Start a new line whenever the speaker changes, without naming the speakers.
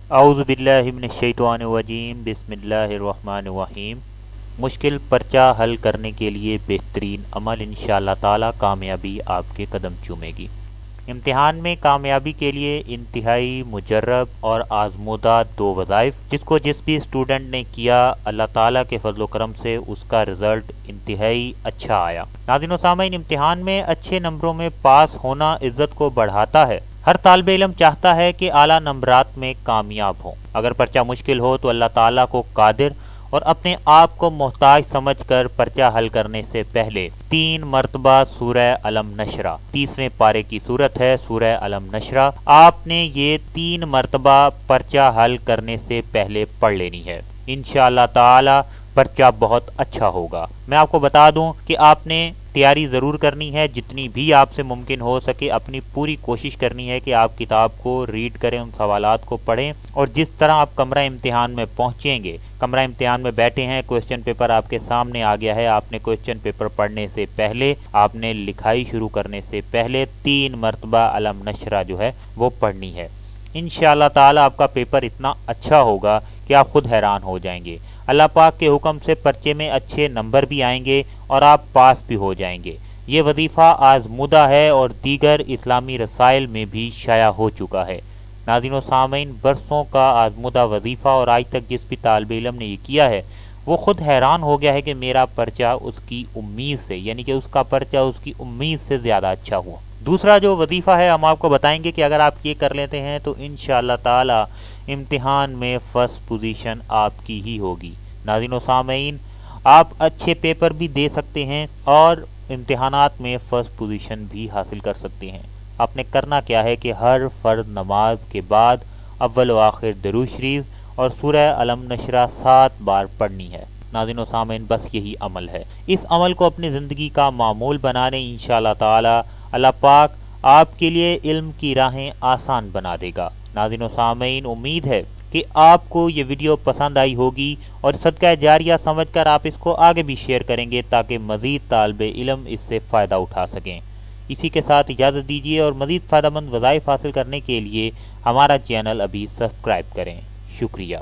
اعوذ باللہ من الشیطان الرجیم بسم اللہ الرحمن الرحیم۔ مشکل پرچہ حل کرنے کے لیے بہترین عمل انشاءاللہ تعالی کامیابی آپ کے قدم چومے گی۔ امتحان میں کامیابی کے لیے انتہائی مجرب اور آزمودہ دو وظائف جس بھی اسٹوڈنٹ نے کیا، اللہ تعالیٰ کے فضل و کرم سے اس کا رزلٹ انتہائی اچھا آیا۔ ناظرین و سامعین، امتحان میں اچھے نمبروں میں پاس ہونا عزت کو بڑھاتا ہے۔ ہر طالب علم چاہتا ہے کہ اعلیٰ نمبرات میں کامیاب ہو۔ اگر پرچہ مشکل ہو تو اللہ تعالیٰ کو قادر اور اپنے آپ کو محتاج سمجھ کر پرچہ حل کرنے سے پہلے 3 مرتبہ سورہ علم نشرہ، 30ویں پارے کی صورت ہے سورہ علم نشرہ، آپ نے یہ 3 مرتبہ پرچہ حل کرنے سے پہلے پڑھ لینی ہے۔ انشاءاللہ تعالی پرچہ بہت اچھا ہوگا۔ میں آپ کو بتا دوں کہ آپ نے تیاری ضرور کرنی ہے، جتنی بھی آپ سے ممکن ہو سکے اپنی پوری کوشش کرنی ہے کہ آپ کتاب کو ریڈ کریں، ان سوالات کو پڑھیں، اور جس طرح آپ کمرہ امتحان میں پہنچیں گے، کمرہ امتحان میں بیٹھے ہیں، کوسچن پیپر آپ کے سامنے آ گیا ہے، آپ نے کوسچن پیپر پڑھنے سے پہلے، آپ نے لکھائی شروع کرنے سے پہلے 3 مرتبہ علم نشرہ جو ہے وہ پڑھنی ہے۔ انشاءاللہ تعالی آپ کا پیپر اتنا اچھا ہوگا کہ آپ خود حیران ہو جائیں گے۔ اللہ پاک کے حکم سے پرچے میں اچھے نمبر بھی آئیں گے اور آپ پاس بھی ہو جائیں گے۔ یہ وظیفہ آزمودہ ہے اور دیگر اسلامی رسائل میں بھی شائع ہو چکا ہے۔ ناظرین و سامعین، برسوں کا آزمودہ وظیفہ، اور آج تک جس بھی طالب علم نے یہ کیا ہے وہ خود حیران ہو گیا ہے کہ میرا پرچہ اس کی امید سے، یعنی کہ اس کا پرچہ اس کی امید سے زیادہ اچھا ہوا۔ دوسرا جو وظیفہ ہے ہم آپ کو بتائیں گے کہ اگر آپ یہ کر لیتے ہیں تو انشاءاللہ تعالی امتحان میں فرسٹ پوزیشن آپ کی ہی ہوگی۔ ناظرین و سامعین، آپ اچھے پیپر بھی دے سکتے ہیں اور امتحانات میں فرسٹ پوزیشن بھی حاصل کر سکتے ہیں۔ آپ نے کرنا کیا ہے کہ ہر فرض نماز کے بعد اول و آخر درود شریف اور سورہ علم نشرہ 7 بار پڑھنی ہے۔ ناظرین و سامعین، بس یہی عمل ہے۔ اس عمل کو اپنی زندگی کا معمول بنا لیں، انشاءاللہ تعالی اللہ پاک آپ کے لیے علم کی راہیں آسان بنا دے گا۔ ناظرین و سامعین، امید ہے کہ آپ کو یہ ویڈیو پسند آئی ہوگی اور صدقہ جاریہ سمجھ کر آپ اس کو آگے بھی شیئر کریں گے تاکہ مزید طالب علم اس سے فائدہ اٹھا سکیں۔ اسی کے ساتھ اجازت دیجیے اور مزید فائدہ مند وظائف حاصل کرنے کے لیے ہمارا چینل ابھی سبسکرائب کریں۔ شکریہ۔